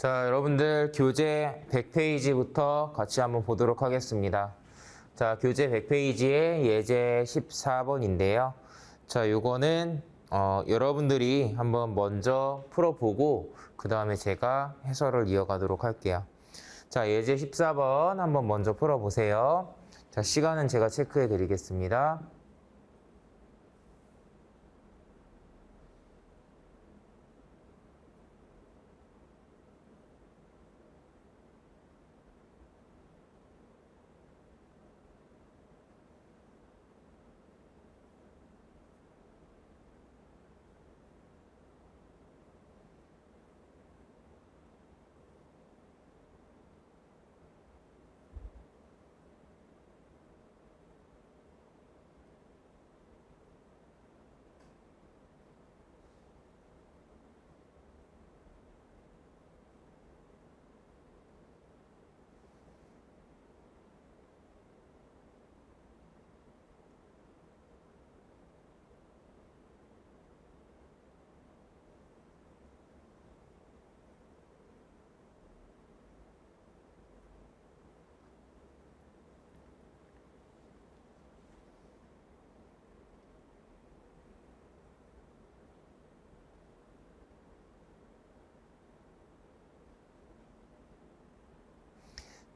자, 여러분들 교재 100페이지부터 같이 한번 보도록 하겠습니다. 자, 교재 100페이지의 예제 14번인데요. 자, 요거는 여러분들이 한번 먼저 풀어보고 그 다음에 제가 해설을 이어가도록 할게요. 자, 예제 14번 한번 먼저 풀어보세요. 자, 시간은 제가 체크해 드리겠습니다.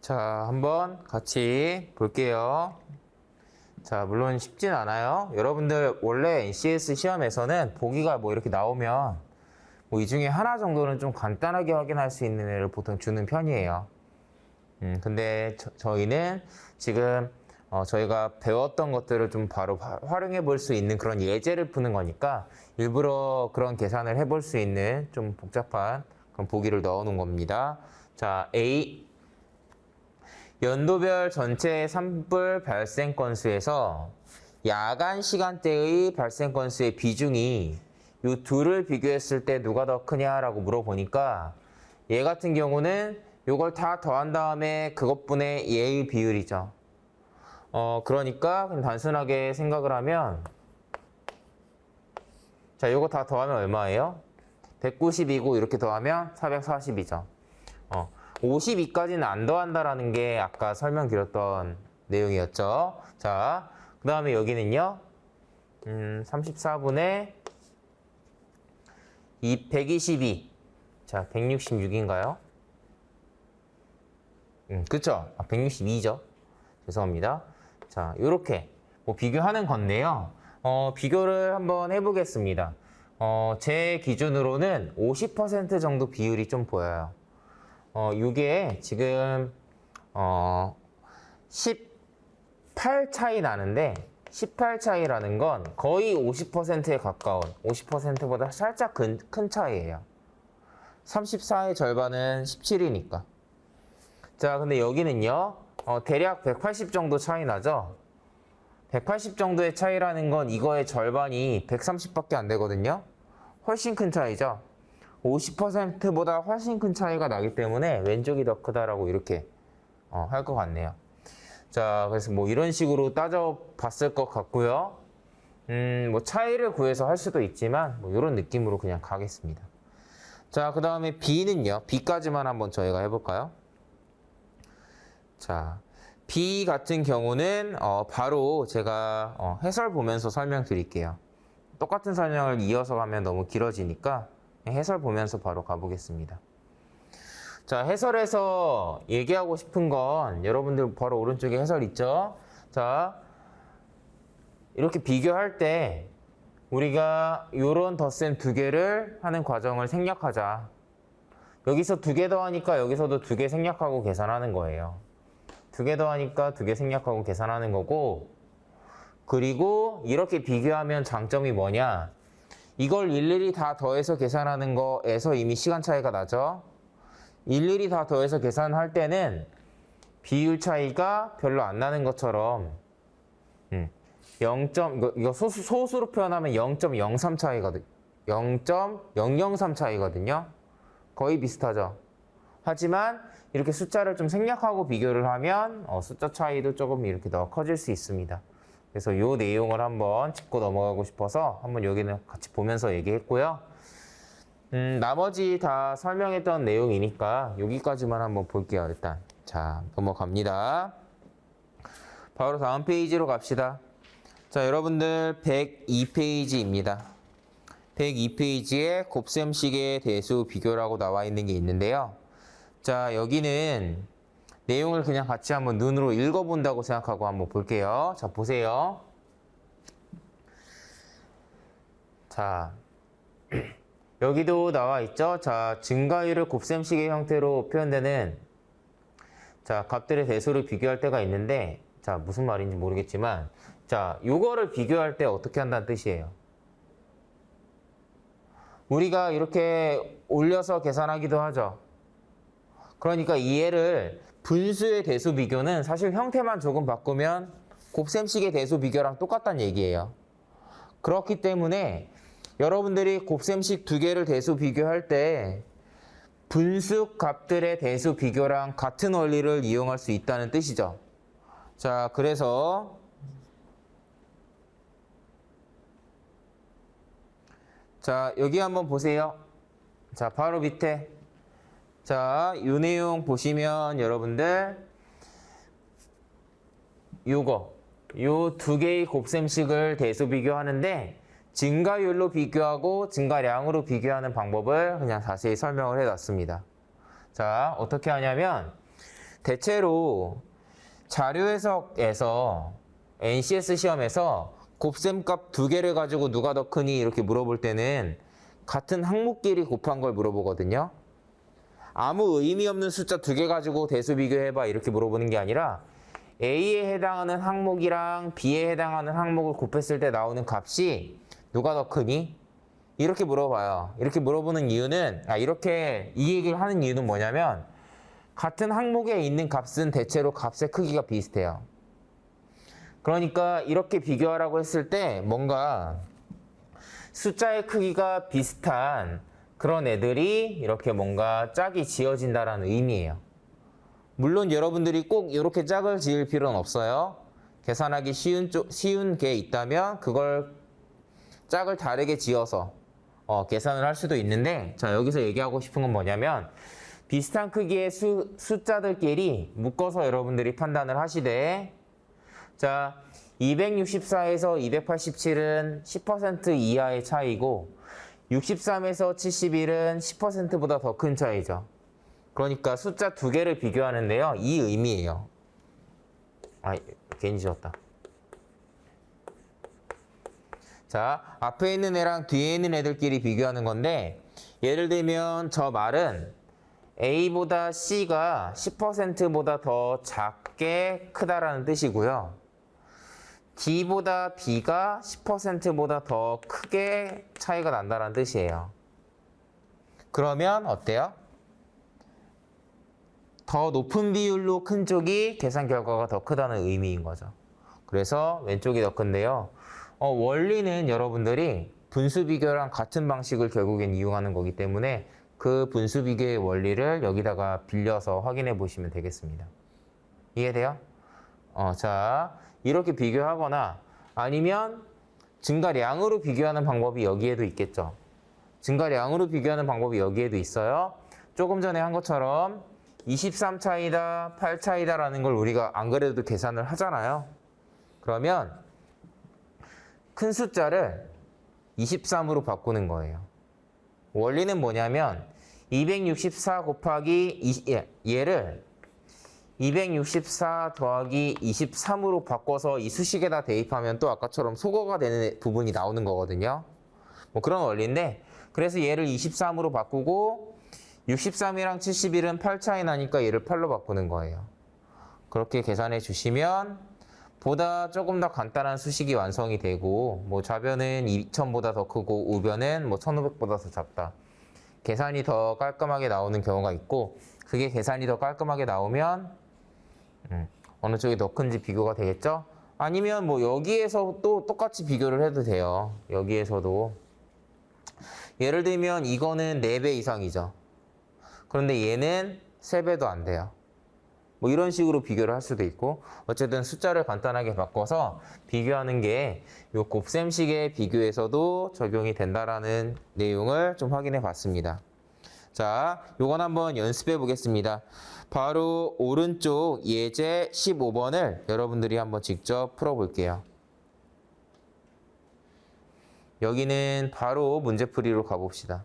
자, 한번 같이 볼게요. 자, 물론 쉽진 않아요. 여러분들 원래 NCS 시험에서는 보기가 뭐 이렇게 나오면 뭐 이 중에 하나 정도는 좀 간단하게 확인할 수 있는 애를 보통 주는 편이에요. 근데 저희는 지금 저희가 배웠던 것들을 좀 바로 활용해 볼 수 있는 그런 예제를 푸는 거니까 일부러 그런 계산을 해볼 수 있는 좀 복잡한 그런 보기를 넣어 놓은 겁니다. 자, A 연도별 전체 산불 발생 건수에서 야간 시간대의 발생 건수의 비중이 이 둘을 비교했을 때 누가 더 크냐라고 물어보니까 얘 같은 경우는 이걸 다 더한 다음에 그것분의 얘의 비율이죠. 그러니까 그냥 단순하게 생각을 하면 자, 이거 다 더하면 얼마예요? 190이고 이렇게 더하면 440이죠. 52까지는 안 더한다라는 게 아까 설명드렸던 내용이었죠. 자, 그 다음에 여기는요. 34분의 122. 자, 166인가요? 그쵸? 162죠. 죄송합니다. 자, 요렇게 뭐 비교하는 건데요. 비교를 한번 해보겠습니다. 제 기준으로는 50% 정도 비율이 좀 보여요. 이게 지금 18 차이 나는데 18 차이라는 건 거의 50%에 가까운 50%보다 살짝 큰 차이예요. 34의 절반은 17이니까. 자, 근데 여기는요. 대략 180 정도 차이 나죠. 180 정도의 차이라는 건 이거의 절반이 130밖에 안 되거든요. 훨씬 큰 차이죠. 50%보다 훨씬 큰 차이가 나기 때문에 왼쪽이 더 크다라고 이렇게 할 것 같네요. 자, 그래서 뭐 이런 식으로 따져봤을 것 같고요. 뭐 차이를 구해서 할 수도 있지만 뭐 이런 느낌으로 그냥 가겠습니다. 자, 그 다음에 B는요. B까지만 한번 저희가 해볼까요? 자, B 같은 경우는 바로 제가 해설 보면서 설명드릴게요. 똑같은 설명을 이어서 가면 너무 길어지니까 해설 보면서 바로 가보겠습니다. 자, 해설에서 얘기하고 싶은 건 여러분들 바로 오른쪽에 해설 있죠? 자, 이렇게 비교할 때 우리가 요런 덧셈 두 개를 하는 과정을 생략하자. 여기서 두 개 더하니까 여기서도 두 개 생략하고 계산하는 거예요. 두 개 더하니까 두 개 생략하고 계산하는 거고, 그리고 이렇게 비교하면 장점이 뭐냐? 이걸 일일이 다 더해서 계산하는 거에서 이미 시간 차이가 나죠. 일일이 다 더해서 계산할 때는 비율 차이가 별로 안 나는 것처럼 0. 이거 소수로 표현하면 0.03 차이거든요. 0.003 차이거든요. 거의 비슷하죠. 하지만 이렇게 숫자를 좀 생략하고 비교를 하면 숫자 차이도 조금 이렇게 더 커질 수 있습니다. 그래서 이 내용을 한번 짚고 넘어가고 싶어서 한번 여기는 같이 보면서 얘기했고요. 나머지 다 설명했던 내용이니까 여기까지만 한번 볼게요, 일단. 자, 넘어갑니다. 바로 다음 페이지로 갑시다. 자, 여러분들 102페이지입니다. 102페이지에 곱셈식의 대수 비교라고 나와 있는 게 있는데요. 자, 여기는 내용을 그냥 같이 한번 눈으로 읽어본다고 생각하고 한번 볼게요. 자, 보세요. 자, 여기도 나와 있죠. 자, 증가율을 곱셈식의 형태로 표현되는 자, 값들의 대수를 비교할 때가 있는데 자, 무슨 말인지 모르겠지만 자, 요거를 비교할 때 어떻게 한다는 뜻이에요. 우리가 이렇게 올려서 계산하기도 하죠. 그러니까 이 예를 분수의 대수 비교는 사실 형태만 조금 바꾸면 곱셈식의 대수 비교랑 똑같다는 얘기예요. 그렇기 때문에 여러분들이 곱셈식 두 개를 대수 비교할 때 분수 값들의 대수 비교랑 같은 원리를 이용할 수 있다는 뜻이죠. 자, 그래서 자, 여기 한번 보세요. 자, 바로 밑에 자, 이 내용 보시면 여러분들 요 두 개의 곱셈식을 대수 비교하는데 증가율로 비교하고 증가량으로 비교하는 방법을 그냥 자세히 설명을 해놨습니다. 자, 어떻게 하냐면 대체로 자료 해석에서 NCS 시험에서 곱셈값 두 개를 가지고 누가 더 크니 이렇게 물어볼 때는 같은 항목끼리 곱한 걸 물어보거든요. 아무 의미 없는 숫자 두 개 가지고 대수 비교해봐 이렇게 물어보는 게 아니라 A에 해당하는 항목이랑 B에 해당하는 항목을 곱했을 때 나오는 값이 누가 더 크니? 이렇게 물어봐요. 이렇게 물어보는 이유는 이렇게 이 얘기를 하는 이유는 뭐냐면 같은 항목에 있는 값은 대체로 값의 크기가 비슷해요. 그러니까 이렇게 비교하라고 했을 때 뭔가 숫자의 크기가 비슷한 그런 애들이 이렇게 뭔가 짝이 지어진다라는 의미예요. 물론 여러분들이 꼭 이렇게 짝을 지을 필요는 없어요. 계산하기 쉬운 게 있다면 그걸 짝을 다르게 지어서 계산을 할 수도 있는데 자, 여기서 얘기하고 싶은 건 뭐냐면 비슷한 크기의 숫자들끼리 묶어서 여러분들이 판단을 하시되 자, 264에서 287은 10% 이하의 차이고 63에서 71은 10%보다 더 큰 차이죠. 그러니까 숫자 두 개를 비교하는데요. 이 의미예요. 괜히 지웠다. 자, 앞에 있는 애랑 뒤에 있는 애들끼리 비교하는 건데 예를 들면 저 말은 A보다 C가 10%보다 더 작게 크다라는 뜻이고요. D보다 B가 10%보다 더 크게 차이가 난다는 뜻이에요. 그러면 어때요? 더 높은 비율로 큰 쪽이 계산 결과가 더 크다는 의미인 거죠. 그래서 왼쪽이 더 큰데요. 원리는 여러분들이 분수 비교랑 같은 방식을 결국엔 이용하는 거기 때문에 그 분수 비교의 원리를 여기다가 빌려서 확인해 보시면 되겠습니다. 이해돼요? 자, 이렇게 비교하거나 아니면 증가량으로 비교하는 방법이 여기에도 있겠죠. 증가량으로 비교하는 방법이 여기에도 있어요. 조금 전에 한 것처럼 23 차이다, 8 차이다라는 걸 우리가 안 그래도 계산을 하잖아요. 그러면 큰 숫자를 23으로 바꾸는 거예요. 원리는 뭐냐면 264 곱하기 얘를 264 더하기 23으로 바꿔서 이 수식에다 대입하면 또 아까처럼 소거가 되는 부분이 나오는 거거든요. 뭐 그런 원리인데 그래서 얘를 23으로 바꾸고 63이랑 71은 8 차이 나니까 얘를 8로 바꾸는 거예요. 그렇게 계산해 주시면 보다 조금 더 간단한 수식이 완성이 되고 뭐 좌변은 2000보다 더 크고 우변은 뭐 1500보다 더 작다. 계산이 더 깔끔하게 나오는 경우가 있고 그게 계산이 더 깔끔하게 나오면 어느 쪽이 더 큰지 비교가 되겠죠? 아니면 뭐 여기에서 또 똑같이 비교를 해도 돼요. 여기에서도 예를 들면 이거는 4배 이상이죠. 그런데 얘는 3배도 안 돼요. 뭐 이런 식으로 비교를 할 수도 있고 어쨌든 숫자를 간단하게 바꿔서 비교하는 게 요 곱셈식의 비교에서도 적용이 된다라는 내용을 좀 확인해 봤습니다. 자, 요건 한번 연습해 보겠습니다. 바로 오른쪽 예제 15번을 여러분들이 한번 직접 풀어 볼게요. 여기는 바로 문제풀이로 가봅시다.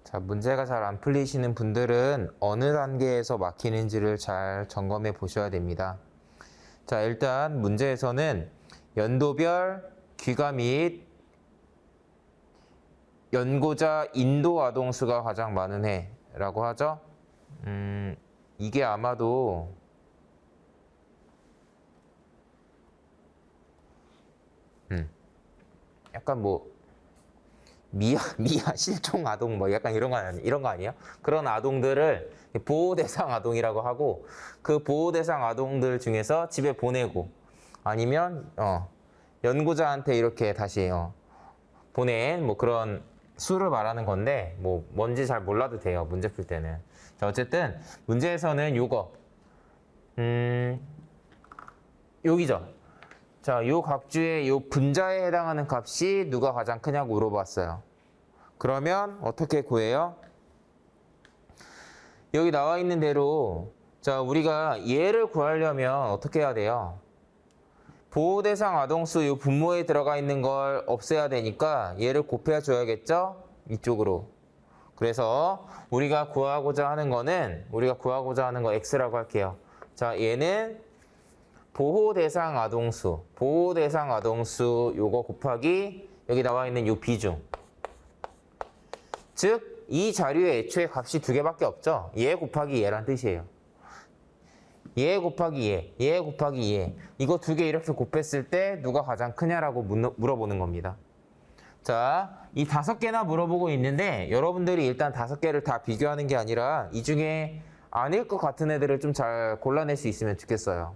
자, 문제가 잘 안 풀리시는 분들은 어느 단계에서 막히는지를 잘 점검해 보셔야 됩니다. 자, 일단 문제에서는 연도별 귀가 및 연고자 인도 아동수가 가장 많은 해라고 하죠. 이게 아마도 약간 뭐 미아 실종 아동 뭐 약간 이런 거 아니에요? 그런 아동들을 보호 대상 아동이라고 하고 그 보호 대상 아동들 중에서 집에 보내고 아니면 연구자한테 이렇게 다시 보낸 뭐 그런 수를 말하는 건데 뭐 뭔지 잘 몰라도 돼요. 문제 풀 때는. 자, 어쨌든 문제에서는 요거 여기죠. 자, 요 각주의 요 분자에 해당하는 값이 누가 가장 크냐고 물어봤어요. 그러면 어떻게 구해요? 여기 나와 있는 대로 자, 우리가 얘를 구하려면 어떻게 해야 돼요? 보호대상 아동수 요 분모에 들어가 있는 걸 없애야 되니까 얘를 곱해 줘야겠죠? 이쪽으로. 그래서 우리가 구하고자 하는 거 x라고 할게요. 자, 얘는 보호대상 아동수 요거 곱하기 여기 나와 있는 요 비중. 즉 이 자료에 애초에 값이 두 개밖에 없죠. 얘 곱하기 얘란 뜻이에요. 얘 곱하기 얘 이거 두 개 이렇게 곱했을 때 누가 가장 크냐라고 물어보는 겁니다. 자, 이 5개나 물어보고 있는데 여러분들이 일단 5개를 다 비교하는 게 아니라 이 중에 아닐 것 같은 애들을 좀 잘 골라낼 수 있으면 좋겠어요.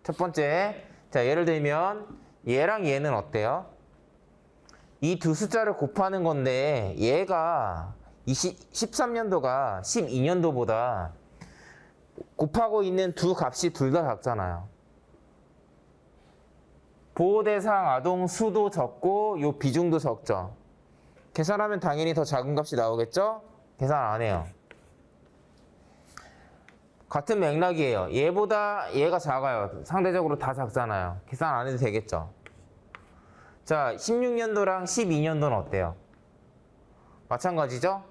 첫 번째, 자, 예를 들면 얘랑 얘는 어때요? 이 두 숫자를 곱하는 건데 얘가 13년도가 12년도보다 곱하고 있는 두 값이 둘 다 작잖아요. 보호대상 아동 수도 적고 요 비중도 적죠. 계산하면 당연히 더 작은 값이 나오겠죠? 계산 안 해요. 같은 맥락이에요. 얘보다 얘가 작아요. 상대적으로 다 작잖아요. 계산 안 해도 되겠죠? 자, 16년도랑 12년도는 어때요? 마찬가지죠?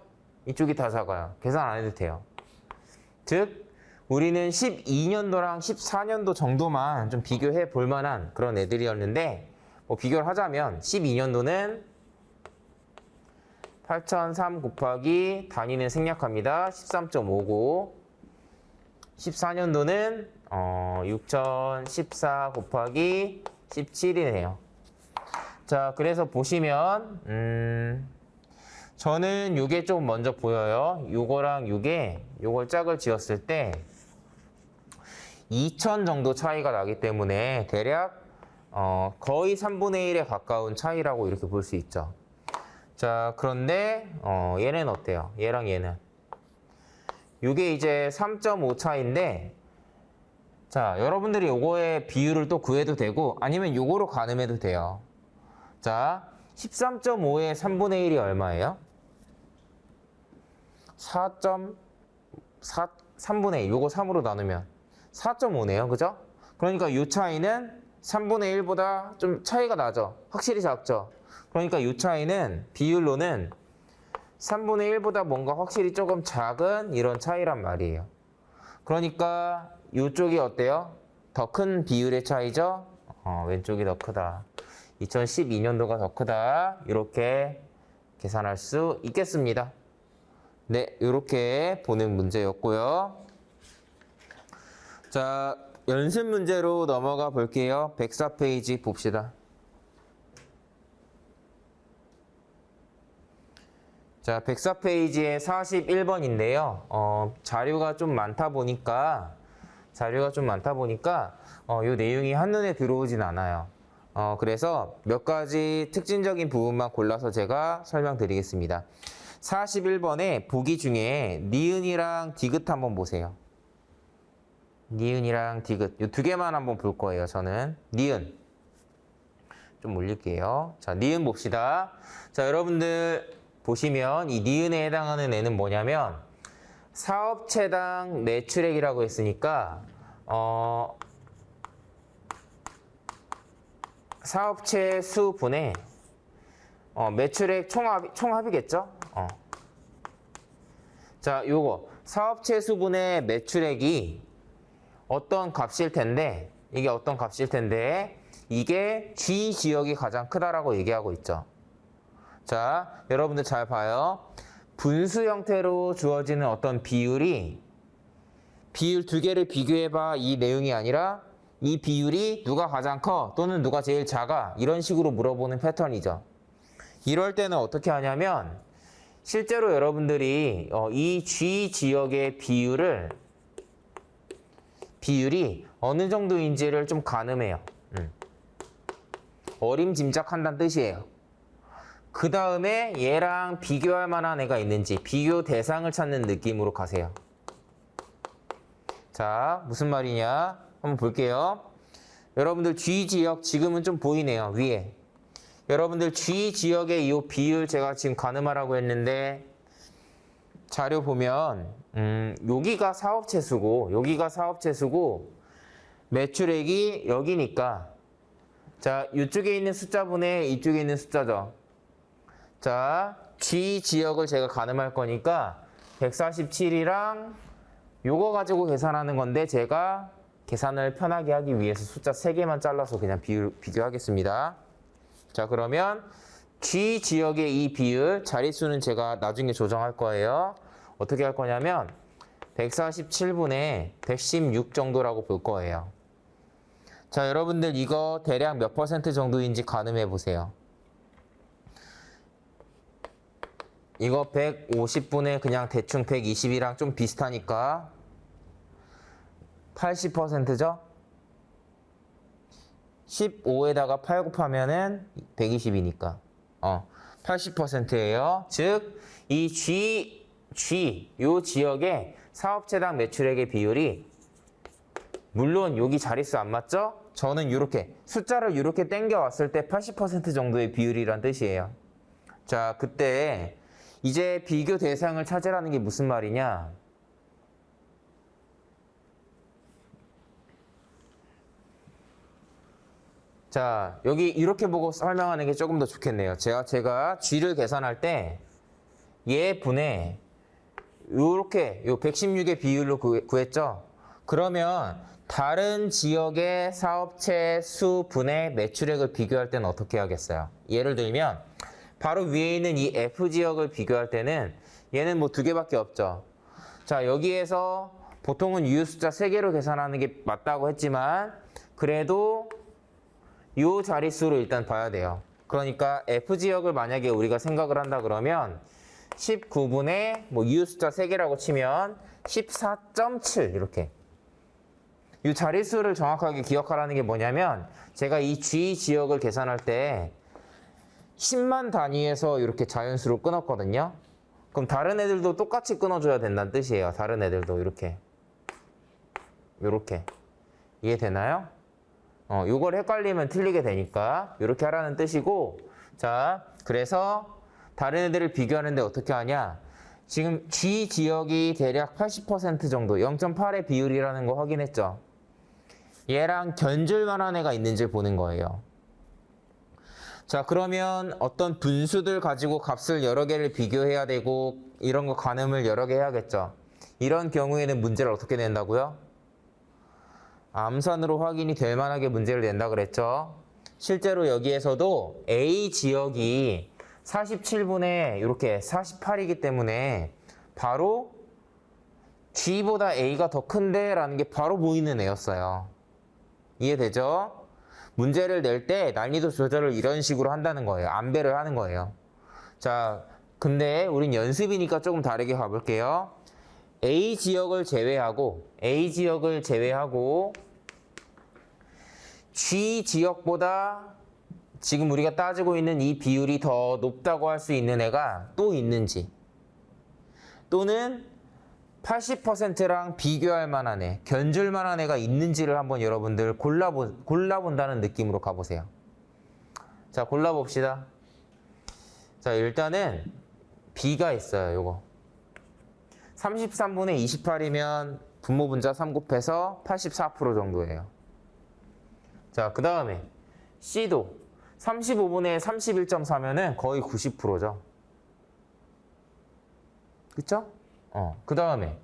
이쪽이 다 작아요. 계산 안 해도 돼요. 즉 우리는 12년도랑 14년도 정도만 좀 비교해 볼 만한 그런 애들이었는데 뭐 비교를 하자면 12년도는 8003 곱하기 단위는 생략합니다. 13.59 14년도는 6014 곱하기 17이네요. 자, 그래서 보시면 저는 요게 좀 먼저 보여요. 요거랑 요걸 짝을 지었을 때 2000 정도 차이가 나기 때문에 대략 거의 3분의 1에 가까운 차이라고 이렇게 볼 수 있죠. 자, 그런데 얘는 어때요? 얘랑 얘는 요게 이제 3.5 차인데 자, 여러분들이 요거의 비율을 또 구해도 되고 아니면 요거로 가늠해도 돼요. 자, 13.5의 3분의 1이 얼마예요? 3분의 1, 요거 3으로 나누면 4.5네요. 그죠? 그러니까 요 차이는 3분의 1보다 좀 차이가 나죠? 확실히 작죠? 그러니까 요 차이는 비율로는 3분의 1보다 뭔가 확실히 조금 작은 이런 차이란 말이에요. 그러니까 이쪽이 어때요? 더 큰 비율의 차이죠? 왼쪽이 더 크다. 2012년도가 더 크다. 이렇게 계산할 수 있겠습니다. 네, 이렇게 보는 문제였고요. 자, 연습 문제로 넘어가 볼게요. 104페이지 봅시다. 자, 104페이지에 41번인데요. 자료가 좀 많다 보니까 요 내용이 한눈에 들어오진 않아요. 그래서 몇 가지 특징적인 부분만 골라서 제가 설명드리겠습니다. 41번에 보기 중에 니은이랑 디귿 한번 보세요. 니은이랑 디귿 이 두 개만 한번 볼 거예요. 저는 니은 좀 올릴게요. 자, 니은 봅시다. 자, 여러분들 보시면 이 니은에 해당하는 애는 뭐냐면 사업체당 매출액이라고 했으니까 사업체 수분의 매출액 총합이겠죠? 자, 요거 사업체 수분의 매출액이 어떤 값일 텐데 이게 G 지역이 가장 크다라고 얘기하고 있죠. 자, 여러분들 잘 봐요. 분수 형태로 주어지는 어떤 비율 두 개를 비교해봐 이 내용이 아니라 이 비율이 누가 가장 커 또는 누가 제일 작아 이런 식으로 물어보는 패턴이죠. 이럴 때는 어떻게 하냐면 실제로 여러분들이 이 G 지역의 비율이 어느 정도인지를 좀 가늠해요. 어림짐작한다는 뜻이에요. 그 다음에 얘랑 비교할 만한 애가 있는지 비교 대상을 찾는 느낌으로 가세요. 자, 무슨 말이냐 한번 볼게요. 여러분들 G 지역 지금은 좀 보이네요. 위에 여러분들 G 지역의 이 비율 제가 지금 가늠하라고 했는데 자료 보면 여기가 사업체 수고 매출액이 여기니까 자, 이쪽에 있는 숫자분의 이쪽에 있는 숫자죠. 자, G 지역을 제가 가늠할 거니까 147이랑 요거 가지고 계산하는 건데 제가 계산을 편하게 하기 위해서 숫자 3개만 잘라서 그냥 비교하겠습니다. 자, 그러면 G 지역의 이 비율 자릿수는 제가 나중에 조정할 거예요. 어떻게 할 거냐면 147분의 116 정도라고 볼 거예요. 자, 여러분들 이거 대략 몇 퍼센트 정도인지 가늠해 보세요. 이거 150분의 그냥 대충 120이랑 좀 비슷하니까 80%죠? 15에다가 8 곱하면은 120이니까 80%예요. 즉, 이 요 지역의 사업체당 매출액의 비율이 물론 여기 자릿수 안 맞죠? 저는 이렇게 숫자를 이렇게 땡겨 왔을 때 80% 정도의 비율이란 뜻이에요. 자, 그때 이제 비교 대상을 찾으라는 게 무슨 말이냐? 자, 여기 이렇게 보고 설명하는 게 조금 더 좋겠네요. 제가 G를 계산할 때 얘 분의 요렇게 요 116의 비율로 구했죠? 그러면 다른 지역의 사업체 수 분의 매출액을 비교할 때는 어떻게 하겠어요? 예를 들면 바로 위에 있는 이 F 지역을 비교할 때는 얘는 뭐 2개밖에 없죠. 자, 여기에서 보통은 유 숫자 3개로 계산하는 게 맞다고 했지만 그래도 요 자릿수로 일단 봐야 돼요. 그러니까 F 지역을 만약에 우리가 생각을 한다 그러면 19분의 유 숫자 3개라고 치면 14.7 이렇게. 이 자릿수를 정확하게 기억하라는 게 뭐냐면 제가 이 G 지역을 계산할 때 10만 단위에서 이렇게 자연수로 끊었거든요. 그럼 다른 애들도 똑같이 끊어줘야 된다는 뜻이에요. 다른 애들도 이렇게 이해되나요? 요걸 헷갈리면 틀리게 되니까 이렇게 하라는 뜻이고, 자, 그래서 다른 애들을 비교하는데 어떻게 하냐? 지금 G 지역이 대략 80% 정도, 0.8의 비율이라는 거 확인했죠? 얘랑 견줄 만한 애가 있는지 보는 거예요. 자, 그러면 어떤 분수들 가지고 값을 여러 개를 비교해야 되고 이런 거 가늠을 여러 개 해야겠죠. 이런 경우에는 문제를 어떻게 낸다고요? 암산으로 확인이 될 만하게 문제를 낸다 그랬죠. 실제로 여기에서도 A 지역이 47분의 이렇게 48이기 때문에 바로 G보다 A가 더 큰데 라는 게 바로 보이는 애였어요. 이해되죠? 문제를 낼 때 난이도 조절을 이런 식으로 한다는 거예요. 안배를 하는 거예요. 자, 근데 우린 연습이니까 조금 다르게 가볼게요. A 지역을 제외하고 G 지역보다 지금 우리가 따지고 있는 이 비율이 더 높다고 할 수 있는 애가 또 있는지, 또는 80%랑 비교할 만한 애, 견줄 만한 애가 있는지를 한번 여러분들 골라본다는 느낌으로 가보세요. 자, 골라봅시다. 자, 일단은 B가 있어요. 요거 33분의 28이면 분모 분자 3 곱해서 84% 정도예요. 자, 그 다음에 C도 35분의 31.4면은 거의 90%죠. 그쵸? 그 다음에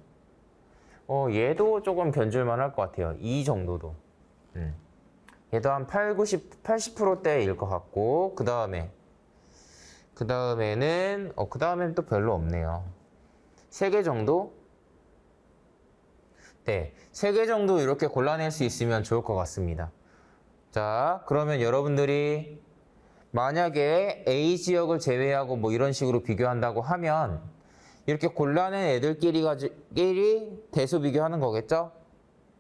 얘도 조금 견줄만 할 것 같아요. 이 정도도. 얘도 한 80%대일 것 같고, 그 다음에는 또 별로 없네요. 3개 정도? 네, 3개 정도 이렇게 골라낼 수 있으면 좋을 것 같습니다. 자, 그러면 여러분들이 만약에 A 지역을 제외하고 뭐 이런 식으로 비교한다고 하면 이렇게 골라낸 애들끼리 대수 비교하는 거겠죠?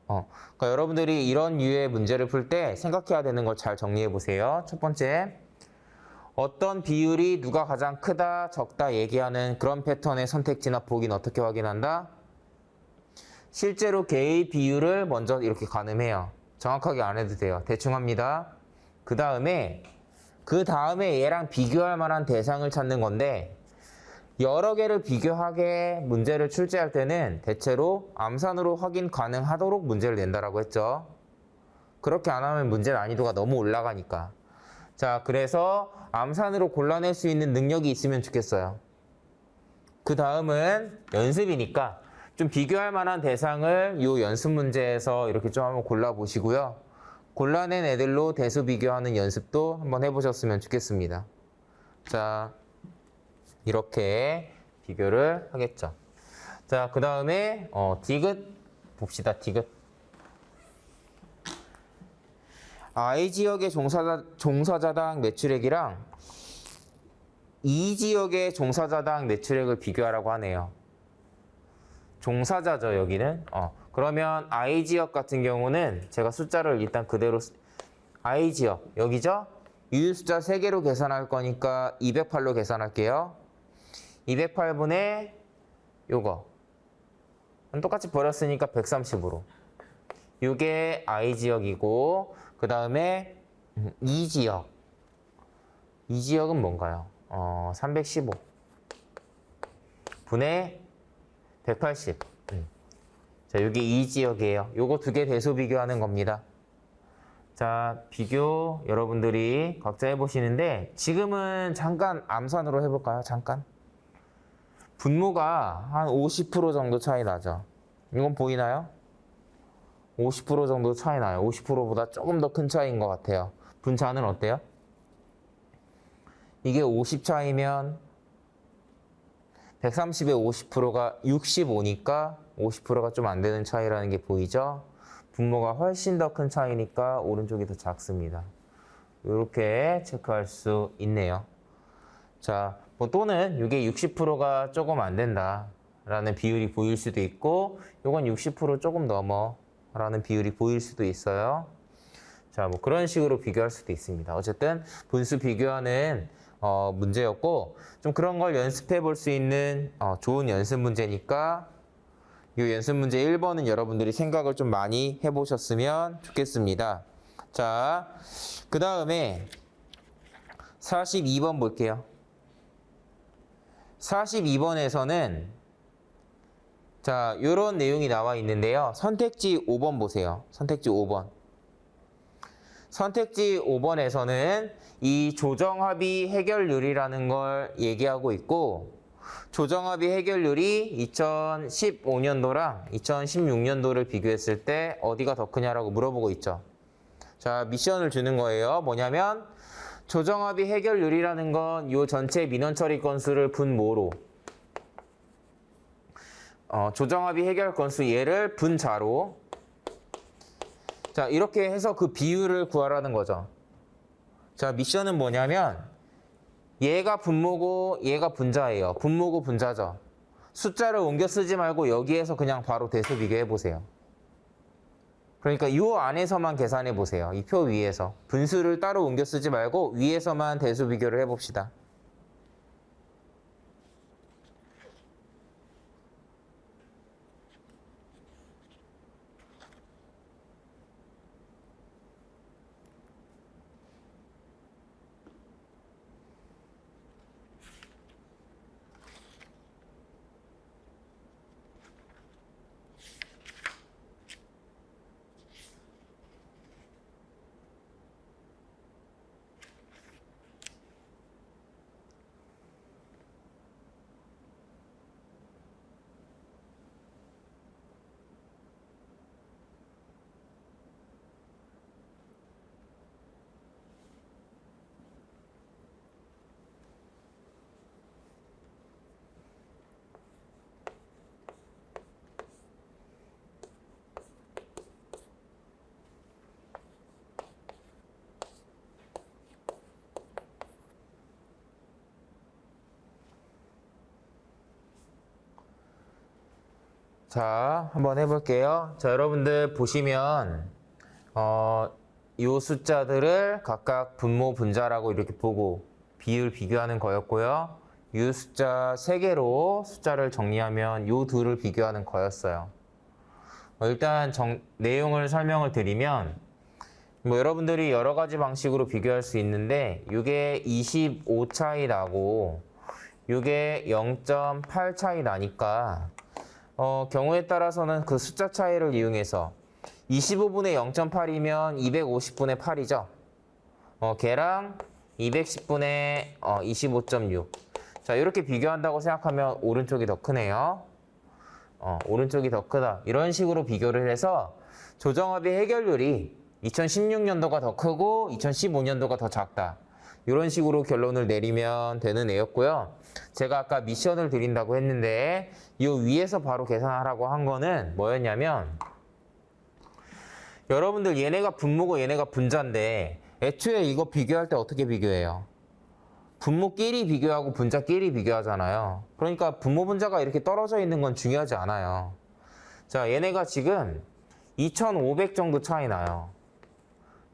그러니까 여러분들이 이런 유의 문제를 풀 때 생각해야 되는 걸 잘 정리해 보세요. 첫 번째, 어떤 비율이 누가 가장 크다, 적다 얘기하는 그런 패턴의 선택지나 보기는 어떻게 확인한다? 실제로 개의 비율을 먼저 이렇게 가늠해요. 정확하게 안 해도 돼요. 대충 합니다. 그 다음에 얘랑 비교할 만한 대상을 찾는 건데, 여러 개를 비교하게 문제를 출제할 때는 대체로 암산으로 확인 가능하도록 문제를 낸다라고 했죠. 그렇게 안 하면 문제 난이도가 너무 올라가니까. 자, 그래서 암산으로 골라낼 수 있는 능력이 있으면 좋겠어요. 그 다음은 연습이니까 좀 비교할 만한 대상을 이 연습 문제에서 이렇게 좀 한번 골라보시고요. 골라낸 애들로 대수 비교하는 연습도 한번 해보셨으면 좋겠습니다. 자, 이렇게 비교를 하겠죠. 자, 그 다음에 디귿 봅시다. 디귿. I 지역의 종사자당 매출액이랑 E 지역의 종사자당 매출액을 비교하라고 하네요. 종사자죠, 여기는. 그러면 I 지역 같은 경우는 제가 숫자를 일단 그대로 I 지역 여기죠? 유효 숫자 3개로 계산할 거니까 208로 계산할게요. 208분의 요거 똑같이 버렸으니까 130으로. 요게 I 지역이고, 그 다음에 E 지역. 이 지역은 뭔가요? 315 분의 180. 자, 여기 이 지역이에요. 요거 2개 대수 비교하는 겁니다. 자, 비교 여러분들이 각자 해보시는데, 지금은 잠깐 암산으로 해볼까요? 잠깐. 분모가 한 50% 정도 차이 나죠. 이건 보이나요? 50% 정도 차이 나요. 50%보다 조금 더 큰 차이인 것 같아요. 분차는 어때요? 이게 50 차이면 130의 50%가 65니까 50%가 좀 안 되는 차이라는 게 보이죠? 분모가 훨씬 더 큰 차이니까 오른쪽이 더 작습니다. 이렇게 체크할 수 있네요. 자, 뭐 또는 이게 60%가 조금 안 된다라는 비율이 보일 수도 있고, 이건 60% 조금 넘어라는 비율이 보일 수도 있어요. 자, 뭐 그런 식으로 비교할 수도 있습니다. 어쨌든 분수 비교하는 문제였고, 좀 그런 걸 연습해 볼 수 있는 좋은 연습 문제니까 이 연습 문제 1번은 여러분들이 생각을 좀 많이 해보셨으면 좋겠습니다. 자, 그 다음에 42번 볼게요. 42번에서는 자, 요런 내용이 나와 있는데요. 선택지 5번 보세요. 선택지 5번. 선택지 5번에서는 이 조정합의 해결률이라는 걸 얘기하고 있고, 조정합의 해결률이 2015년도랑 2016년도를 비교했을 때 어디가 더 크냐라고 물어보고 있죠. 자, 미션을 주는 거예요. 뭐냐면 조정합의 해결률이라는 건 이 전체 민원 처리 건수를 분모로, 조정합의 해결 건수 얘를 분자로, 자, 이렇게 해서 그 비율을 구하라는 거죠. 자, 미션은 뭐냐면 얘가 분모고 얘가 분자예요. 분모고 분자죠. 숫자를 옮겨 쓰지 말고 여기에서 그냥 바로 대수 비교해 보세요. 그러니까 이 안에서만 계산해 보세요. 이 표 위에서. 분수를 따로 옮겨 쓰지 말고 위에서만 대수 비교를 해 봅시다. 자, 한번 해볼게요. 자, 여러분들 보시면 이 숫자들을 각각 분모, 분자라고 이렇게 보고 비율 비교하는 거였고요. 이 숫자 3개로 숫자를 정리하면 이 둘을 비교하는 거였어요. 일단 내용을 설명을 드리면 뭐 여러분들이 여러 가지 방식으로 비교할 수 있는데 이게 25 차이 나고 이게 0.8 차이 나니까 경우에 따라서는 그 숫자 차이를 이용해서 25분의 0.8이면 250분의 8이죠. 걔랑 210분의 25.6. 자, 이렇게 비교한다고 생각하면 오른쪽이 더 크네요. 오른쪽이 더 크다. 이런 식으로 비교를 해서 조정합의 해결률이 2016년도가 더 크고 2015년도가 더 작다. 이런 식으로 결론을 내리면 되는 애였고요. 제가 아까 미션을 드린다고 했는데 이 위에서 바로 계산하라고 한 거는 뭐였냐면 여러분들 얘네가 분모고 얘네가 분자인데 애초에 이거 비교할 때 어떻게 비교해요? 분모끼리 비교하고 분자끼리 비교하잖아요. 그러니까 분모 분자가 이렇게 떨어져 있는 건 중요하지 않아요. 자, 얘네가 지금 2500 정도 차이 나요.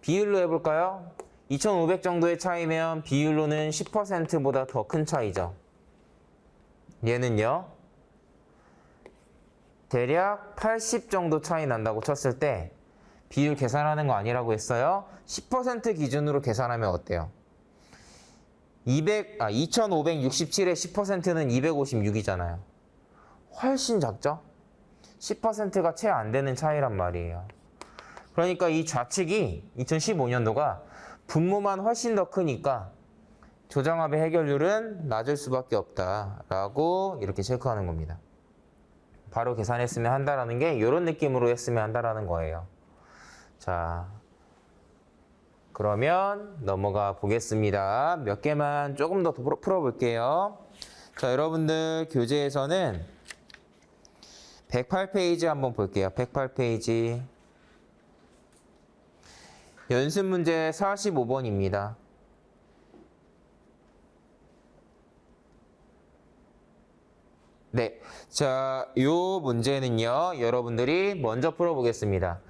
비율로 해볼까요? 2500 정도의 차이면 비율로는 10%보다 더 큰 차이죠. 얘는요. 대략 80 정도 차이 난다고 쳤을 때 비율 계산하는 거 아니라고 했어요. 10% 기준으로 계산하면 어때요? 2567의 10%는 256이잖아요. 훨씬 작죠? 10%가 채 안 되는 차이란 말이에요. 그러니까 이 좌측이 2015년도가 분모만 훨씬 더 크니까 조정합의 해결률은 낮을 수밖에 없다라고 이렇게 체크하는 겁니다. 바로 계산했으면 한다라는 게 이런 느낌으로 했으면 한다라는 거예요. 자, 그러면 넘어가 보겠습니다. 몇 개만 조금 더 풀어볼게요. 자, 여러분들 교재에서는 108페이지 한번 볼게요. 108페이지. 연습 문제 45번입니다. 네. 자, 요 문제는요, 여러분들이 먼저 풀어보겠습니다.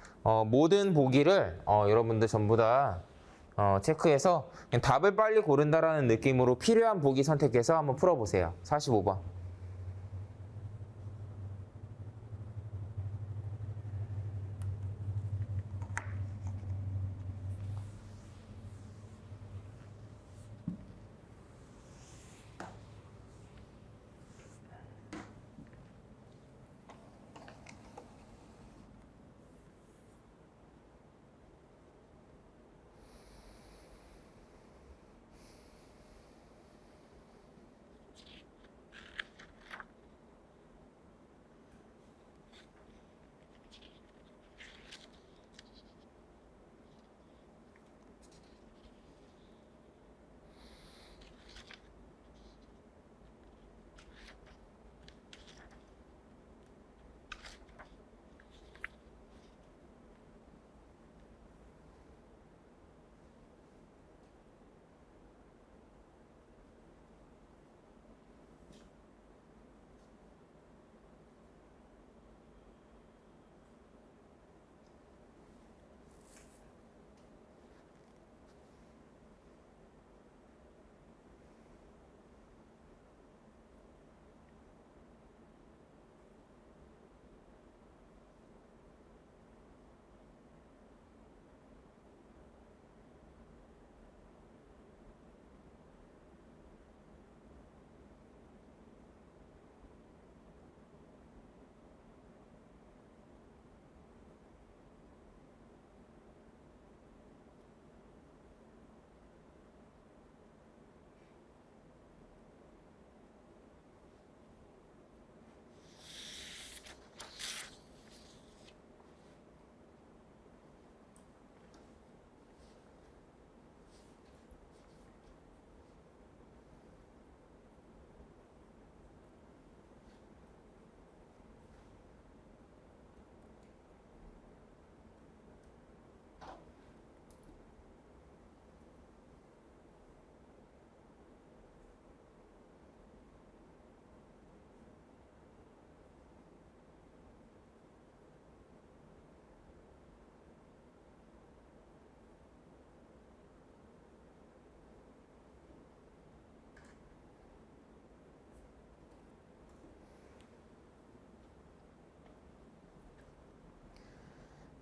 모든 보기를, 여러분들 전부 다, 체크해서 그냥 답을 빨리 고른다라는 느낌으로 필요한 보기 선택해서 한번 풀어보세요. 45번.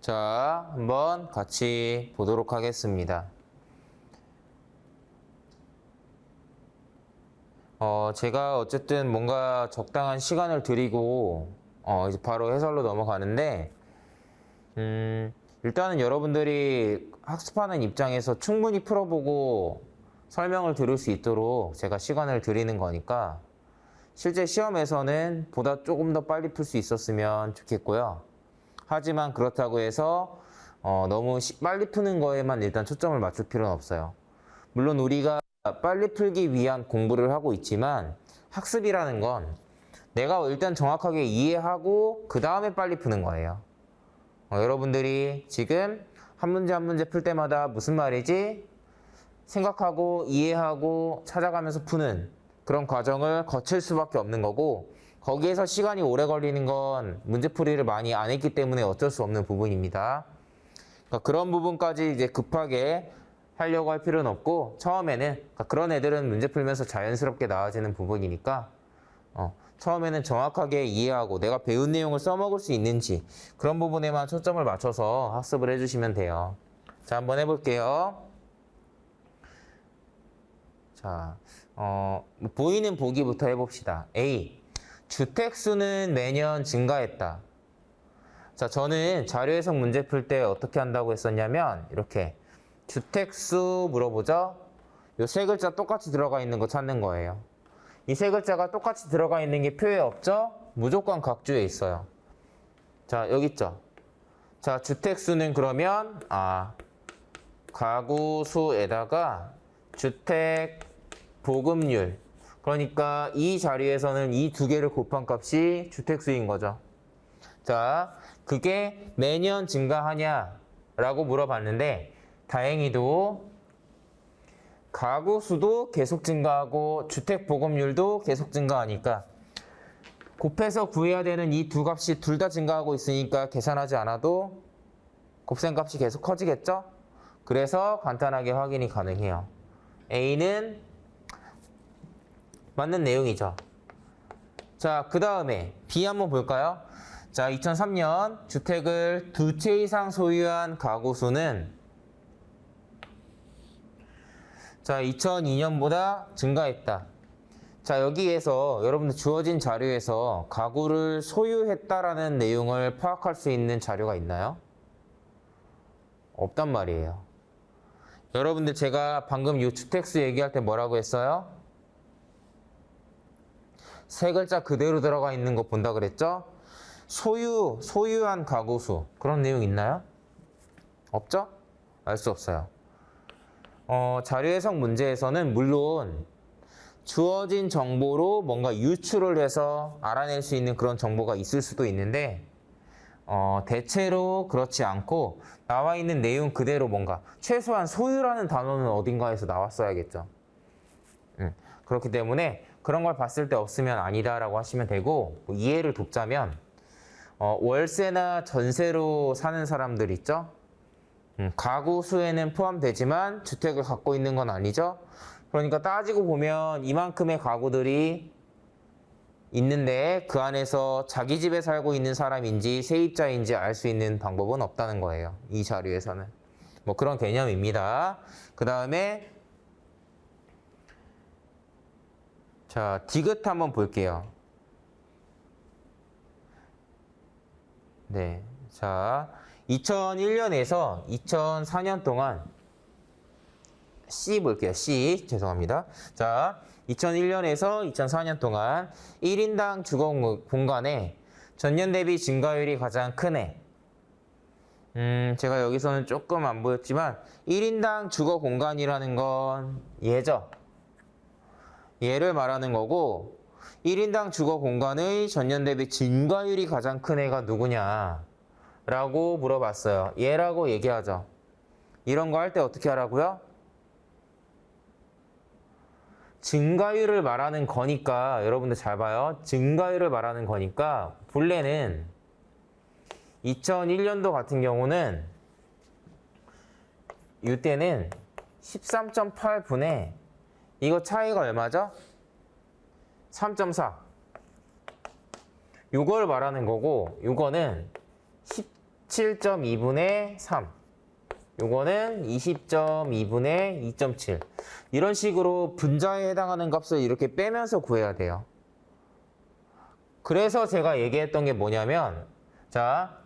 자, 한번 같이 보도록 하겠습니다. 제가 어쨌든 뭔가 적당한 시간을 드리고 이제 바로 해설로 넘어가는데 일단은 여러분들이 학습하는 입장에서 충분히 풀어보고 설명을 들을 수 있도록 제가 시간을 드리는 거니까 실제 시험에서는 보다 조금 더 빨리 풀 수 있었으면 좋겠고요. 하지만 그렇다고 해서 너무 빨리 푸는 거에만 일단 초점을 맞출 필요는 없어요. 물론 우리가 빨리 풀기 위한 공부를 하고 있지만 학습이라는 건 내가 일단 정확하게 이해하고 그 다음에 빨리 푸는 거예요. 여러분들이 지금 한 문제 한 문제 풀 때마다 무슨 말이지? 생각하고 이해하고 찾아가면서 푸는 그런 과정을 거칠 수밖에 없는 거고 거기에서 시간이 오래 걸리는 건 문제풀이를 많이 안 했기 때문에 어쩔 수 없는 부분입니다. 그러니까 그런 부분까지 이제 급하게 하려고 할 필요는 없고 처음에는 그러니까 그런 애들은 문제 풀면서 자연스럽게 나아지는 부분이니까 처음에는 정확하게 이해하고 내가 배운 내용을 써먹을 수 있는지 그런 부분에만 초점을 맞춰서 학습을 해주시면 돼요. 자, 한번 해볼게요. 자, 보이는 보기부터 해봅시다. A. 주택수는 매년 증가했다. 자, 저는 자료 해석 문제 풀 때 어떻게 한다고 했었냐면 이렇게 주택수 물어보죠. 요 세 글자 똑같이 들어가 있는 거 찾는 거예요. 이 세 글자가 똑같이 들어가 있는 게 표에 없죠? 무조건 각주에 있어요. 자, 여기 있죠? 자, 주택수는 그러면 가구 수에다가 주택 보급률. 그러니까 이 자리에서는 이 두 개를 곱한 값이 주택수인 거죠. 자, 그게 매년 증가하냐라고 물어봤는데 다행히도 가구 수도 계속 증가하고 주택 보급률도 계속 증가하니까 곱해서 구해야 되는 이 두 값이 둘 다 증가하고 있으니까 계산하지 않아도 곱셈 값이 계속 커지겠죠? 그래서 간단하게 확인이 가능해요. A는 맞는 내용이죠. 자, 그 다음에 B 한번 볼까요? 자, 2003년 주택을 두 채 이상 소유한 가구 수는 자, 2002년보다 증가했다. 자, 여기에서 여러분들 주어진 자료에서 가구를 소유했다라는 내용을 파악할 수 있는 자료가 있나요? 없단 말이에요. 여러분들 제가 방금 이 주택수 얘기할 때 뭐라고 했어요? 세 글자 그대로 들어가 있는 거 본다 그랬죠? 소유한 가구 수. 그런 내용 있나요? 없죠? 알 수 없어요. 자료 해석 문제에서는 물론 주어진 정보로 뭔가 유출을 해서 알아낼 수 있는 그런 정보가 있을 수도 있는데 대체로 그렇지 않고 나와 있는 내용 그대로 뭔가 최소한 소유라는 단어는 어딘가에서 나왔어야겠죠. 그렇기 때문에 그런 걸 봤을 때 없으면 아니다라고 하시면 되고 이해를 돕자면 월세나 전세로 사는 사람들 있죠? 가구 수에는 포함되지만 주택을 갖고 있는 건 아니죠? 그러니까 따지고 보면 이만큼의 가구들이 있는데 그 안에서 자기 집에 살고 있는 사람인지 세입자인지 알 수 있는 방법은 없다는 거예요. 이 자료에서는. 뭐 그런 개념입니다. 그 다음에 자, 디귿 한번 볼게요. 네. 자, 2001년에서 2004년 동안 C 볼게요. C. 죄송합니다. 자, 2001년에서 2004년 동안 1인당 주거 공간의 전년 대비 증가율이 가장 큰 해. 제가 여기서는 조금 안 보였지만 1인당 주거 공간이라는 건 얘죠. 얘를 말하는 거고 1인당 주거 공간의 전년 대비 증가율이 가장 큰 애가 누구냐 라고 물어봤어요. 얘라고 얘기하죠. 이런 거 할 때 어떻게 하라고요? 증가율을 말하는 거니까 여러분들 잘 봐요. 증가율을 말하는 거니까 본래는 2001년도 같은 경우는 이때는 13.8분의 이거 차이가 얼마죠? 3.4. 요걸 말하는 거고 요거는 17.2분의 3. 요거는 20.2분의 2.7. 이런 식으로 분자에 해당하는 값을 이렇게 빼면서 구해야 돼요. 그래서 제가 얘기했던 게 뭐냐면, 자,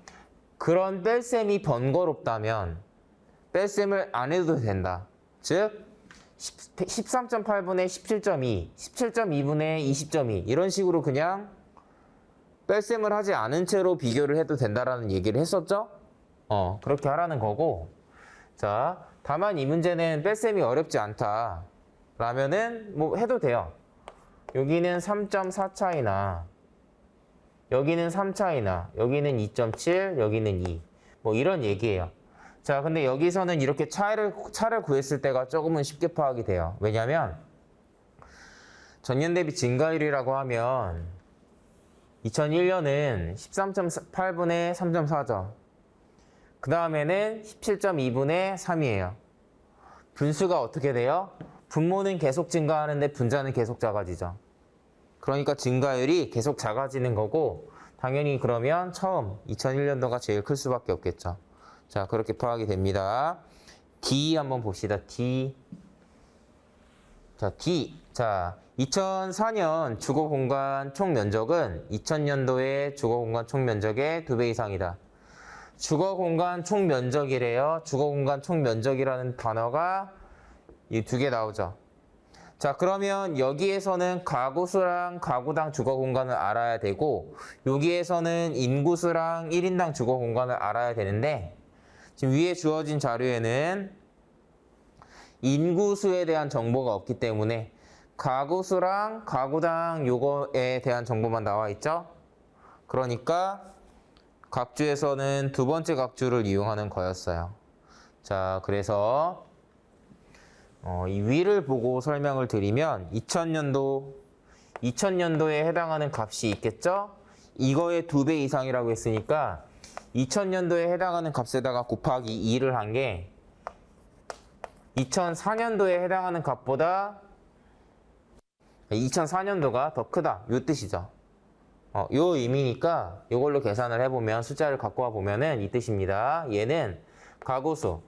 그런 뺄셈이 번거롭다면 뺄셈을 안 해도 된다. 즉 13.8분의 17.2, 17.2분의 20.2 이런 식으로 그냥 뺄셈을 하지 않은 채로 비교를 해도 된다라는 얘기를 했었죠? 그렇게 하라는 거고. 자, 다만 이 문제는 뺄셈이 어렵지 않다 라면은 뭐 해도 돼요. 여기는 3.4 차이나 여기는 3 차이나 여기는 2.7 여기는 2 뭐 이런 얘기예요. 자, 근데 여기서는 이렇게 차를 구했을 때가 조금은 쉽게 파악이 돼요. 왜냐면 전년 대비 증가율이라고 하면 2001년은 13.8분의 3.4죠. 그 다음에는 17.2분의 3이에요. 분수가 어떻게 돼요? 분모는 계속 증가하는데 분자는 계속 작아지죠. 그러니까 증가율이 계속 작아지는 거고, 당연히 그러면 처음 2001년도가 제일 클 수밖에 없겠죠. 자, 그렇게 파악이 됩니다. D 한번 봅시다. D. 자, D. 자, 2004년 주거 공간 총 면적은 2000년도의 주거 공간 총 면적의 2배 이상이다. 주거 공간 총 면적이래요. 주거 공간 총 면적이라는 단어가 이 두 개 나오죠. 자, 그러면 여기에서는 가구수랑 가구당 주거 공간을 알아야 되고, 여기에서는 인구수랑 1인당 주거 공간을 알아야 되는데, 지금 위에 주어진 자료에는 인구수에 대한 정보가 없기 때문에 가구수랑 가구당 요거에 대한 정보만 나와 있죠. 그러니까 각주에서는 두 번째 각주를 이용하는 거였어요. 자, 그래서 이 위를 보고 설명을 드리면 2000년도에 해당하는 값이 있겠죠? 이거의 2배 이상이라고 했으니까 2000년도에 해당하는 값에다가 곱하기 2를 한 게 2004년도에 해당하는 값보다 2004년도가 더 크다. 요 뜻이죠. 요 의미니까 이걸로 계산을 해보면 숫자를 갖고 와 보면은 이 뜻입니다. 얘는 가구수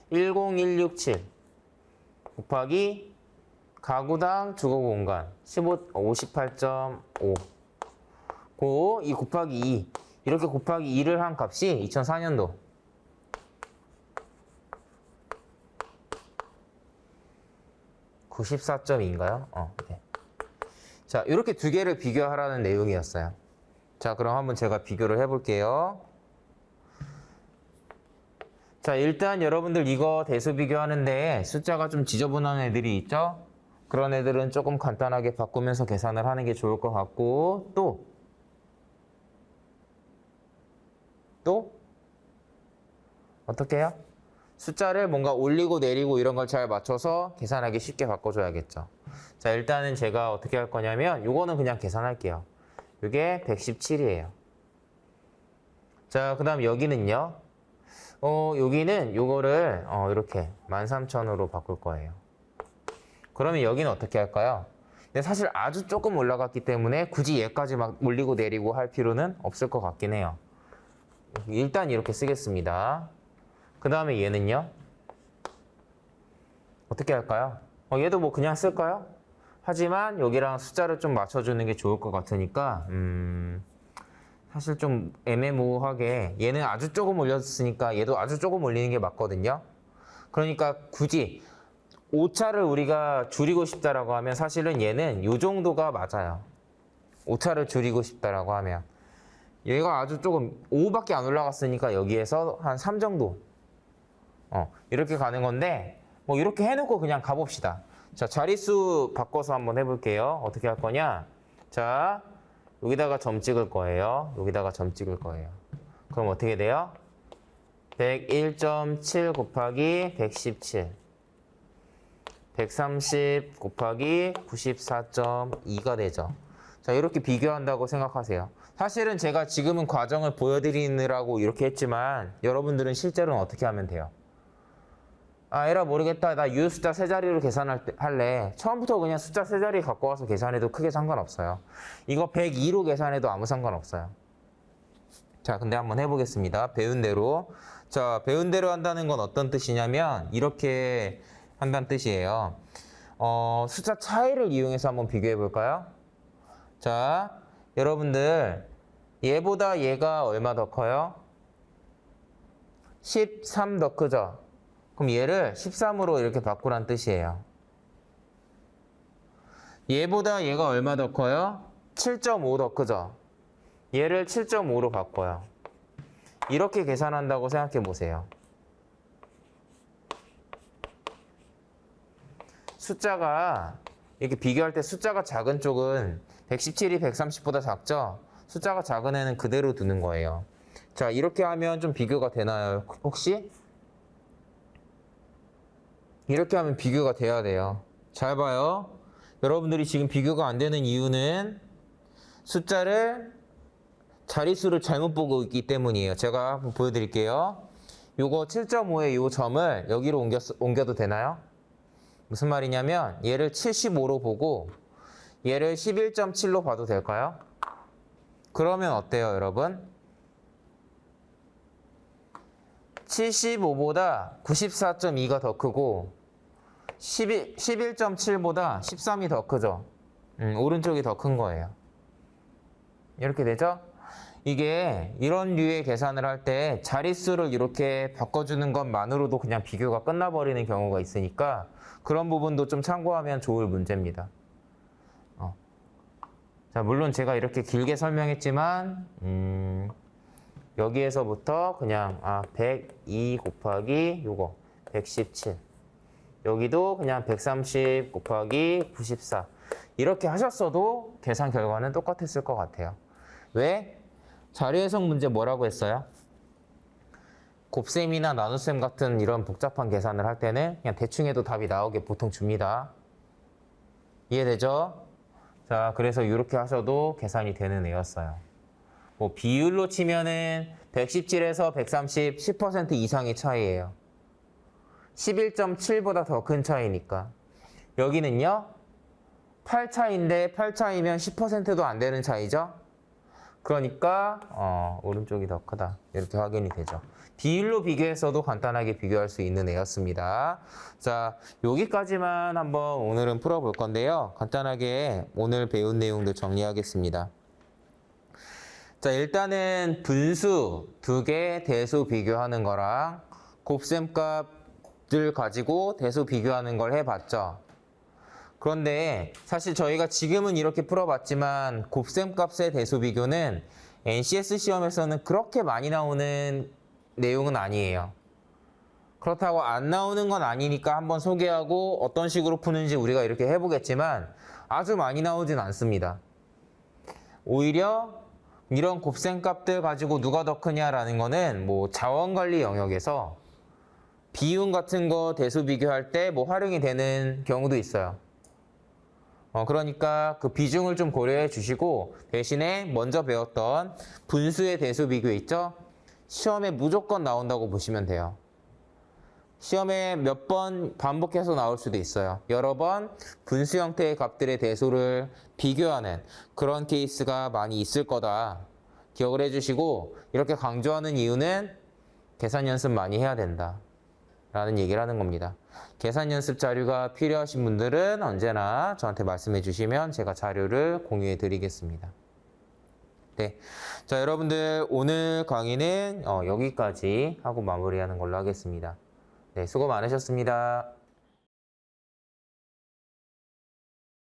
10167 곱하기 가구당 주거공간 58.5 이 곱하기 2 이렇게 곱하기 2를 한 값이 2004년도 94.2인가요? 네. 자, 이렇게 두 개를 비교하라는 내용이었어요. 자, 그럼 한번 제가 비교를 해볼게요. 자, 일단 여러분들 이거 대수 비교하는데 숫자가 좀 지저분한 애들이 있죠? 그런 애들은 조금 간단하게 바꾸면서 계산을 하는 게 좋을 것 같고, 또 어떻게 해요? 숫자를 뭔가 올리고 내리고 이런 걸 잘 맞춰서 계산하기 쉽게 바꿔줘야겠죠. 자, 일단은 제가 어떻게 할 거냐면 요거는 그냥 계산할게요. 이게 117이에요. 자, 그 다음 여기는요. 여기는 요거를 이렇게 13,000으로 바꿀 거예요. 그러면 여기는 어떻게 할까요? 근데 사실 아주 조금 올라갔기 때문에 굳이 얘까지 막 올리고 내리고 할 필요는 없을 것 같긴 해요. 일단 이렇게 쓰겠습니다. 그 다음에 얘는요? 어떻게 할까요? 얘도 뭐 그냥 쓸까요? 하지만 여기랑 숫자를 좀 맞춰주는 게 좋을 것 같으니까 사실 좀 애매모호하게 얘는 아주 조금 올렸으니까 얘도 아주 조금 올리는 게 맞거든요. 그러니까 굳이 오차를 우리가 줄이고 싶다라고 하면 사실은 얘는 이 정도가 맞아요. 오차를 줄이고 싶다라고 하면 얘가 아주 조금 5밖에 안 올라갔으니까 여기에서 한 3 정도 이렇게 가는 건데 뭐 이렇게 해놓고 그냥 가봅시다. 자, 자릿수 바꿔서 한번 해볼게요. 어떻게 할 거냐? 자, 여기다가 점 찍을 거예요. 여기다가 점 찍을 거예요. 그럼 어떻게 돼요? 101.7 곱하기 117 130 곱하기 94.2가 되죠. 자, 이렇게 비교한다고 생각하세요. 사실은 제가 지금은 과정을 보여드리느라고 이렇게 했지만 여러분들은 실제로는 어떻게 하면 돼요? 에라 모르겠다. 나 유 숫자 세 자리로 할래. 처음부터 그냥 숫자 세 자리 갖고 와서 계산해도 크게 상관없어요. 이거 102로 계산해도 아무 상관없어요. 자, 근데 한번 해보겠습니다. 배운 대로. 자, 배운 대로 한다는 건 어떤 뜻이냐면 이렇게 한다는 뜻이에요. 숫자 차이를 이용해서 한번 비교해 볼까요? 자, 여러분들 얘보다 얘가 얼마 더 커요? 13 더 크죠? 그럼 얘를 13으로 이렇게 바꾸란 뜻이에요. 얘보다 얘가 얼마 더 커요? 7.5 더 크죠? 얘를 7.5로 바꿔요. 이렇게 계산한다고 생각해 보세요. 숫자가 이렇게 비교할 때 숫자가 작은 쪽은 117이 130보다 작죠? 숫자가 작은 애는 그대로 두는 거예요. 자, 이렇게 하면 좀 비교가 되나요? 혹시? 이렇게 하면 비교가 돼야 돼요. 잘 봐요. 여러분들이 지금 비교가 안 되는 이유는 숫자를 자릿수를 잘못 보고 있기 때문이에요. 제가 한번 보여드릴게요. 요거 7.5의 요 점을 여기로 옮겨도 되나요? 무슨 말이냐면 얘를 75로 보고 얘를 11.7로 봐도 될까요? 그러면 어때요, 여러분? 75보다 94.2가 더 크고 11.7보다 13이 더 크죠? 오른쪽이 더 큰 거예요. 이렇게 되죠? 이게 이런 류의 계산을 할 때 자릿수를 이렇게 바꿔주는 것만으로도 그냥 비교가 끝나버리는 경우가 있으니까 그런 부분도 좀 참고하면 좋을 문제입니다. 자, 물론 제가 이렇게 길게 설명했지만 여기에서부터 그냥 102 곱하기 요거 117 여기도 그냥 130 곱하기 94 이렇게 하셨어도 계산 결과는 똑같았을 것 같아요. 왜? 자리해석 문제 뭐라고 했어요? 곱셈이나 나눗셈 같은 이런 복잡한 계산을 할 때는 그냥 대충 해도 답이 나오게 보통 줍니다. 이해되죠? 자, 그래서 이렇게 하셔도 계산이 되는 애였어요. 뭐 비율로 치면은 117에서 130, 10% 이상의 차이예요. 11.7보다 더 큰 차이니까. 여기는요, 8 차이인데 8 차이면 10%도 안 되는 차이죠? 그러니까 오른쪽이 더 크다. 이렇게 확인이 되죠. 비율로 비교해서도 간단하게 비교할 수 있는 애였습니다. 자, 여기까지만 한번 오늘은 풀어볼 건데요. 간단하게 오늘 배운 내용들 정리하겠습니다. 자, 일단은 분수 두 개 대수 비교하는 거랑 곱셈값들 가지고 대수 비교하는 걸 해봤죠. 그런데 사실 저희가 지금은 이렇게 풀어봤지만 곱셈값의 대수 비교는 NCS 시험에서는 그렇게 많이 나오는 내용은 아니에요. 그렇다고 안 나오는 건 아니니까 한번 소개하고 어떤 식으로 푸는지 우리가 이렇게 해보겠지만 아주 많이 나오진 않습니다. 오히려 이런 곱셈값들 가지고 누가 더 크냐라는 거는 뭐 자원관리 영역에서 비움 같은 거 대수 비교할 때 뭐 활용이 되는 경우도 있어요. 그러니까 그 비중을 좀 고려해 주시고 대신에 먼저 배웠던 분수의 대수 비교 있죠? 시험에 무조건 나온다고 보시면 돼요. 시험에 몇 번 반복해서 나올 수도 있어요. 여러 번 분수 형태의 값들의 대수를 비교하는 그런 케이스가 많이 있을 거다. 기억을 해주시고 이렇게 강조하는 이유는 계산 연습 많이 해야 된다. 라는 얘기를 하는 겁니다. 계산 연습 자료가 필요하신 분들은 언제나 저한테 말씀해 주시면 제가 자료를 공유해 드리겠습니다. 네. 자, 여러분들 오늘 강의는 여기까지 하고 마무리하는 걸로 하겠습니다. 네, 수고 많으셨습니다.